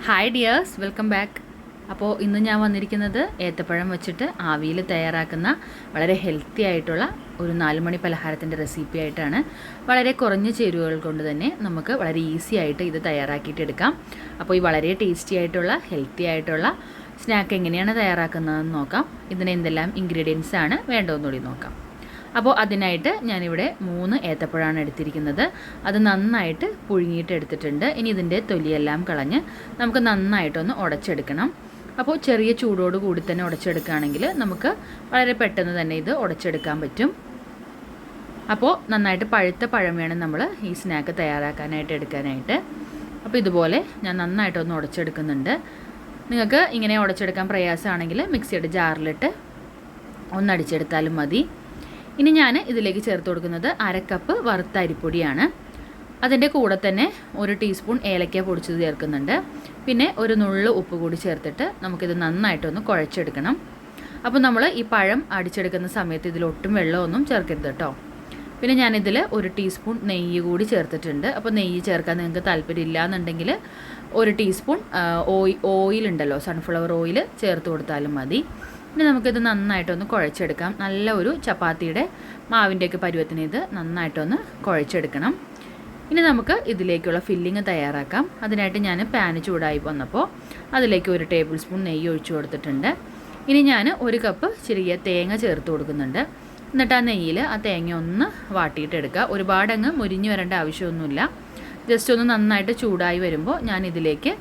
Hi dears, welcome back. അപ്പോൾ ഇന്ന് ഞാൻ വന്നിരിക്കുന്നത് ഏത്തപ്പഴം വെച്ചിട്ട് ആവിയിൽ തയ്യാറാക്കുന്ന വളരെ ഹെൽത്തി ആയിട്ടുള്ള ഒരു 4 മണി പലഹാരത്തിൻ്റെ റെസിപ്പി ആയിട്ടാണ്. വളരെ കുറഞ്ഞ ചേരുവകൾ കൊണ്ട് തന്നെ നമുക്ക് വളരെ ഈസി ആയിട്ട് ഇത് തയ്യാറാക്കിയിട്ടെടുക്കാം. അപ്പോൾ ഈ വളരെ ടേസ്റ്റി ആയിട്ടുള്ള ഹെൽത്തി ആയിട്ടുള്ള സ്നാക്ക് എങ്ങനെയാണ് തയ്യാറാക്കുന്നതെന്ന് നോക്കാം. ഇതിന് എന്തെല്ലാം ഇൻഗ്രീഡിയൻസ് ആണ് വേണ്ടതെന്നുകൂടി നോക്കാം. അപ്പോൾ അതിനായിട്ട് ഞാനിവിടെ 3 ഏത്തപ്പഴമാണ് എടുത്തിരിക്കുന്നത്. അത് നന്നായിട്ട് പുഴുങ്ങിയിട്ട് എടുത്തിട്ടുണ്ട്. ഇനി ഇതിൻ്റെ തൊലിയെല്ലാം കളഞ്ഞ് നമുക്ക് നന്നായിട്ടൊന്ന് ഉടച്ചെടുക്കണം. അപ്പോൾ ചെറിയ ചൂടോട് കൂടി തന്നെ ഉടച്ചെടുക്കുകയാണെങ്കിൽ നമുക്ക് വളരെ പെട്ടെന്ന് തന്നെ ഇത് ഉടച്ചെടുക്കാൻ പറ്റും. അപ്പോൾ നന്നായിട്ട് പഴുത്ത പഴം വേണം നമ്മൾ ഈ സ്നാക്ക് തയ്യാറാക്കാനായിട്ട് എടുക്കാനായിട്ട്. അപ്പോൾ ഇതുപോലെ ഞാൻ നന്നായിട്ടൊന്ന് ഉടച്ചെടുക്കുന്നുണ്ട്. നിങ്ങൾക്ക് ഇങ്ങനെ ഉടച്ചെടുക്കാൻ പ്രയാസമാണെങ്കിൽ മിക്സിയുടെ ജാറിലിട്ട് ഒന്നടിച്ചെടുത്താലും മതി. ഇനി ഞാൻ ഇതിലേക്ക് ചേർത്ത് കൊടുക്കുന്നത് 1/2 കപ്പ് വറുത്ത അരിപ്പൊടിയാണ്. അതിൻ്റെ കൂടെ തന്നെ 1 ടീസ്പൂൺ ഏലക്ക പൊടിച്ചത് ചേർക്കുന്നുണ്ട്. പിന്നെ ഒരു നുള്ളു ഉപ്പ് കൂടി ചേർത്തിട്ട് നമുക്കിത് നന്നായിട്ടൊന്ന് കുഴച്ചെടുക്കണം. അപ്പോൾ നമ്മൾ ഈ പഴം അടിച്ചെടുക്കുന്ന സമയത്ത് ഇതിലൊട്ടും വെള്ളമൊന്നും ചേർക്കരുത് കേട്ടോ. പിന്നെ ഞാനിതിൽ 1 ടീസ്പൂൺ നെയ്യ് കൂടി ചേർത്തിട്ടുണ്ട്. അപ്പോൾ നെയ്യ് ചേർക്കാൻ നിങ്ങൾക്ക് താല്പര്യമില്ല എന്നുണ്ടെങ്കിൽ 1 ടീസ്പൂൺ ഓയിൽ ഉണ്ടല്ലോ, സൺഫ്ലവർ ഓയിൽ ചേർത്ത് കൊടുത്താലും മതി. ഇനി നമുക്കിത് നന്നായിട്ടൊന്ന് കുഴച്ചെടുക്കാം. നല്ല ഒരു ചപ്പാത്തിയുടെ മാവിൻ്റെയൊക്കെ പരുവത്തിന് ഇത് നന്നായിട്ടൊന്ന് കുഴച്ചെടുക്കണം. ഇനി നമുക്ക് ഇതിലേക്കുള്ള ഫില്ലിങ് തയ്യാറാക്കാം. അതിനായിട്ട് ഞാൻ പാന് ചൂടായി വന്നപ്പോൾ അതിലേക്ക് 1 ടേബിൾ സ്പൂൺ നെയ്യ് ഒഴിച്ചു കൊടുത്തിട്ടുണ്ട്. ഇനി ഞാൻ 1 കപ്പ് ചെറിയ തേങ്ങ ചേർത്ത് കൊടുക്കുന്നുണ്ട്. എന്നിട്ട് ആ നെയ്യിൽ ആ തേങ്ങ ഒന്ന് വാട്ടിയിട്ടെടുക്കുക. ഒരുപാടങ്ങ് മുരിഞ്ഞു വരേണ്ട ആവശ്യമൊന്നുമില്ല. ജസ്റ്റ് ഒന്ന് നന്നായിട്ട് ചൂടായി വരുമ്പോൾ ഞാൻ ഇതിലേക്ക്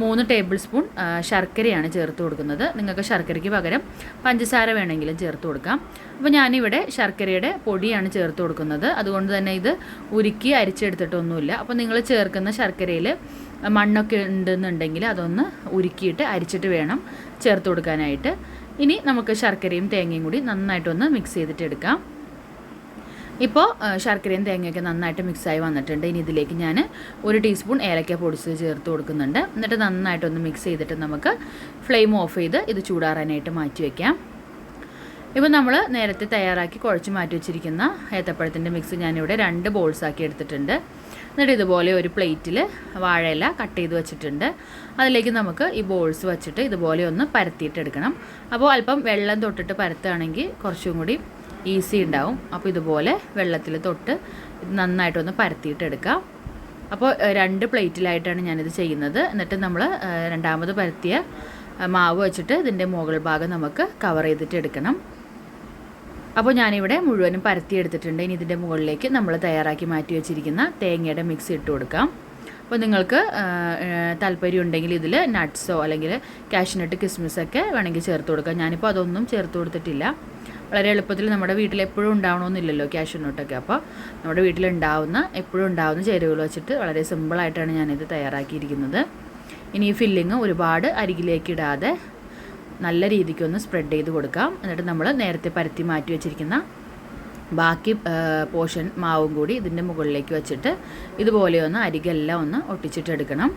3 ടേബിൾ സ്പൂൺ ശർക്കരയാണ് ചേർത്ത് കൊടുക്കുന്നത്. നിങ്ങൾക്ക് ശർക്കരയ്ക്ക് പകരം പഞ്ചസാര വേണമെങ്കിലും ചേർത്ത് കൊടുക്കാം. അപ്പോൾ ഞാനിവിടെ ശർക്കരയുടെ പൊടിയാണ് ചേർത്ത് കൊടുക്കുന്നത്. അതുകൊണ്ട് തന്നെ ഇത് ഉരുക്കി അരിച്ചെടുത്തിട്ടൊന്നുമില്ല. അപ്പോൾ നിങ്ങൾ ചേർക്കുന്ന ശർക്കരയിൽ മണ്ണൊക്കെ ഉണ്ടെന്നുണ്ടെങ്കിൽ അതൊന്ന് ഉരുക്കിയിട്ട് അരിച്ചിട്ട് വേണം ചേർത്ത് കൊടുക്കാനായിട്ട്. ഇനി നമുക്ക് ശർക്കരയും തേങ്ങയും കൂടി നന്നായിട്ടൊന്ന് മിക്സ് ചെയ്തിട്ടെടുക്കാം. ഇപ്പോൾ ശർക്കരയും തേങ്ങയൊക്കെ നന്നായിട്ട് മിക്സായി വന്നിട്ടുണ്ട്. ഇനി ഇതിലേക്ക് ഞാൻ 1 ടീസ്പൂൺ ഏലക്ക പൊടിച്ചത് ചേർത്ത് കൊടുക്കുന്നുണ്ട്. എന്നിട്ട് നന്നായിട്ടൊന്ന് മിക്സ് ചെയ്തിട്ട് നമുക്ക് ഫ്ലെയിം ഓഫ് ചെയ്ത് ഇത് ചൂടാറാനായിട്ട് മാറ്റി വയ്ക്കാം. ഇപ്പോൾ നമ്മൾ നേരത്തെ തയ്യാറാക്കി കുഴച്ച് മാറ്റി വെച്ചിരിക്കുന്ന ഏത്തപ്പഴത്തിൻ്റെ മിക്സ് ഞാനിവിടെ 2 ബോൾസാക്കി എടുത്തിട്ടുണ്ട്. എന്നിട്ട് ഇതുപോലെ ഒരു പ്ലേറ്റിൽ വാഴയില കട്ട് ചെയ്ത് വെച്ചിട്ടുണ്ട്. അതിലേക്ക് നമുക്ക് ഈ ബോൾസ് വെച്ചിട്ട് ഇതുപോലെ ഒന്ന് പരത്തിയിട്ടെടുക്കണം. അപ്പോൾ അല്പം വെള്ളം തൊട്ടിട്ട് പരത്തുകയാണെങ്കിൽ കുറച്ചും കൂടി ഈസി ഉണ്ടാവും. അപ്പോൾ ഇതുപോലെ വെള്ളത്തിൽ തൊട്ട് നന്നായിട്ടൊന്ന് പരത്തിയിട്ടെടുക്കാം. അപ്പോൾ 2 പ്ലേറ്റിലായിട്ടാണ് ഞാനിത് ചെയ്യുന്നത്. എന്നിട്ട് നമ്മൾ രണ്ടാമത് പരത്തിയ മാവ് വെച്ചിട്ട് ഇതിൻ്റെ മുകൾ ഭാഗം നമുക്ക് കവർ ചെയ്തിട്ട് എടുക്കണം. അപ്പോൾ ഞാനിവിടെ മുഴുവനും പരത്തിയെടുത്തിട്ടുണ്ട്. ഇനി ഇതിൻ്റെ മുകളിലേക്ക് നമ്മൾ തയ്യാറാക്കി മാറ്റി വെച്ചിരിക്കുന്ന തേങ്ങയുടെ മിക്സ് ഇട്ട് കൊടുക്കാം. അപ്പോൾ നിങ്ങൾക്ക് താല്പര്യം ഉണ്ടെങ്കിൽ ഇതിൽ നട്ട്സോ അല്ലെങ്കിൽ കാഷ്നട്ട് കിസ്മിസൊക്കെ വേണമെങ്കിൽ ചേർത്ത് കൊടുക്കാം. ഞാനിപ്പോൾ അതൊന്നും ചേർത്ത് കൊടുത്തിട്ടില്ല. വളരെ എളുപ്പത്തിൽ നമ്മുടെ വീട്ടിൽ എപ്പോഴും ഉണ്ടാവണമെന്നില്ലല്ലോ കാഷ്നട്ടൊക്കെ. അപ്പോൾ നമ്മുടെ വീട്ടിലുണ്ടാവുന്ന എപ്പോഴും ഉണ്ടാവുന്ന ചേരുവകൾ വെച്ചിട്ട് വളരെ സിമ്പിളായിട്ടാണ് ഞാനിത് തയ്യാറാക്കിയിരിക്കുന്നത്. ഇനി ഈ ഫില്ലിങ് ഒരുപാട് അരികിലേക്ക് ഇടാതെ നല്ല രീതിക്കൊന്ന് സ്പ്രെഡ് ചെയ്ത് കൊടുക്കാം. എന്നിട്ട് നമ്മൾ നേരത്തെ പരത്തി മാറ്റി വെച്ചിരിക്കുന്ന ബാക്കി പോർഷൻ മാവും കൂടി ഇതിൻ്റെ മുകളിലേക്ക് വെച്ചിട്ട് ഇതുപോലെ ഒന്ന് അരികെല്ലാം ഒന്ന് ഒട്ടിച്ചിട്ടെടുക്കണം.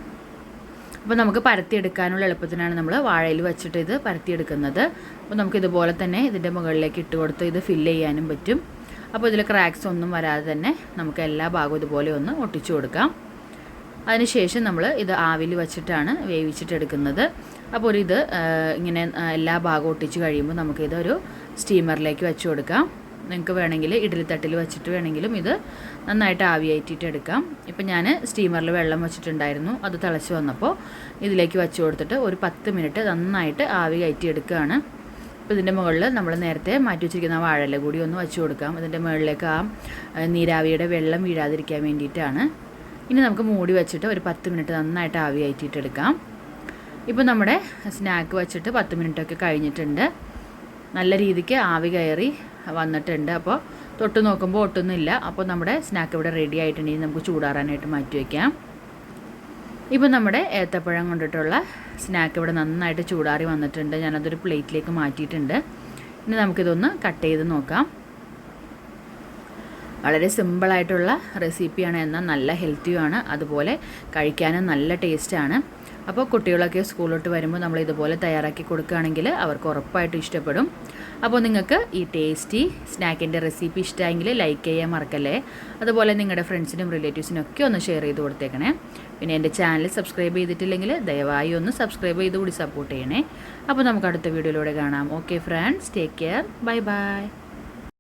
അപ്പോൾ നമുക്ക് പരത്തിയെടുക്കാനുള്ള എളുപ്പത്തിനാണ് നമ്മൾ വാഴയിൽ വെച്ചിട്ട് ഇത് പരത്തിയെടുക്കുന്നത്. അപ്പോൾ നമുക്കിതുപോലെ തന്നെ ഇതിൻ്റെ മുകളിലേക്ക് ഇട്ട് കൊടുത്ത് ഇത് ഫില്ല് ചെയ്യാനും പറ്റും. അപ്പോൾ ഇതിൽ ക്രാക്സ് ഒന്നും വരാതെ തന്നെ നമുക്ക് എല്ലാ ഭാഗവും ഇതുപോലെ ഒന്ന് ഒട്ടിച്ചു കൊടുക്കാം. അതിനുശേഷം നമ്മൾ ഇത് ആവിയിൽ വെച്ചിട്ടാണ് വേവിച്ചിട്ടെടുക്കുന്നത്. അപ്പോൾ ഇത് ഇങ്ങനെ എല്ലാ ഭാഗവും ഒട്ടിച്ച് കഴിയുമ്പോൾ നമുക്കിതൊരു സ്റ്റീമറിലേക്ക് വെച്ച് കൊടുക്കാം. നിങ്ങൾക്ക് വേണമെങ്കിൽ ഇഡ്ഡലിത്തട്ടിൽ വെച്ചിട്ട് വേണമെങ്കിലും ഇത് നന്നായിട്ട് ആവിയായിട്ടിട്ട് എടുക്കാം. ഇപ്പം ഞാൻ സ്റ്റീമറിൽ വെള്ളം വെച്ചിട്ടുണ്ടായിരുന്നു. അത് തിളച്ച് വന്നപ്പോൾ ഇതിലേക്ക് വെച്ച് കൊടുത്തിട്ട് ഒരു 10 മിനിറ്റ് നന്നായിട്ട് ആവി കയറ്റി എടുക്കുകയാണ്. അപ്പോൾ ഇതിൻ്റെ മുകളിൽ നമ്മൾ നേരത്തെ മാറ്റി വെച്ചിരിക്കുന്ന വാഴയില കൂടി ഒന്ന് വെച്ച് കൊടുക്കാം. ഇതിൻ്റെ മുകളിലേക്ക് ആ നീരാവിയുടെ വെള്ളം വീഴാതിരിക്കാൻ വേണ്ടിയിട്ടാണ്. ഇനി നമുക്ക് മൂടി വെച്ചിട്ട് ഒരു 10 മിനിറ്റ് നന്നായിട്ട് ആവി കയറ്റിയിട്ടെടുക്കാം. ഇപ്പോൾ നമ്മുടെ സ്നാക്ക് വെച്ചിട്ട് 10 മിനിറ്റൊക്കെ കഴിഞ്ഞിട്ടുണ്ട്. നല്ല രീതിക്ക് ആവി കയറി വന്നിട്ടുണ്ട്. അപ്പോൾ തൊട്ട് നോക്കുമ്പോൾ ഒട്ടുന്നില്ല. അപ്പോൾ നമ്മുടെ സ്നാക്ക് ഇവിടെ റെഡി ആയിട്ടുണ്ടെങ്കിൽ നമുക്ക് ചൂടാറാനായിട്ട് മാറ്റി വയ്ക്കാം. ഇപ്പോൾ നമ്മുടെ ഏത്തപ്പഴം കൊണ്ടിട്ടുള്ള സ്നാക്ക് ഇവിടെ നന്നായിട്ട് ചൂടാറി വന്നിട്ടുണ്ട്. ഞാനതൊരു പ്ലേറ്റിലേക്ക് മാറ്റിയിട്ടുണ്ട്. ഇനി നമുക്കിതൊന്ന് കട്ട് ചെയ്ത് നോക്കാം. വളരെ സിമ്പിളായിട്ടുള്ള റെസിപ്പിയാണ്, എന്നാൽ നല്ല ഹെൽത്തിയുമാണ്. അതുപോലെ കഴിക്കാനും നല്ല ടേസ്റ്റാണ്. അപ്പോൾ കുട്ടികളൊക്കെ സ്കൂളിലോട്ട് വരുമ്പോൾ നമ്മൾ ഇതുപോലെ തയ്യാറാക്കി കൊടുക്കുകയാണെങ്കിൽ അവർക്ക് ഉറപ്പായിട്ടും ഇഷ്ടപ്പെടും. അപ്പോൾ നിങ്ങൾക്ക് ഈ ടേസ്റ്റി സ്നാക്കിൻ്റെ റെസിപ്പി ഇഷ്ടമായെങ്കിൽ ലൈക്ക് ചെയ്യാൻ മറക്കല്ലേ. അതുപോലെ നിങ്ങളുടെ ഫ്രണ്ട്സിനും റിലേറ്റീവ്സിനും ഒക്കെ ഒന്ന് ഷെയർ ചെയ്ത് കൊടുത്തേക്കണേ. പിന്നെ എൻ്റെ ചാനൽ സബ്സ്ക്രൈബ് ചെയ്തിട്ടില്ലെങ്കിൽ ദയവായി ഒന്ന് സബ്സ്ക്രൈബ് ചെയ്ത് കൂടി സപ്പോർട്ട് ചെയ്യണേ. അപ്പോൾ നമുക്ക് അടുത്ത വീഡിയോയിലൂടെ കാണാം. Okay friends, take care, bye bye.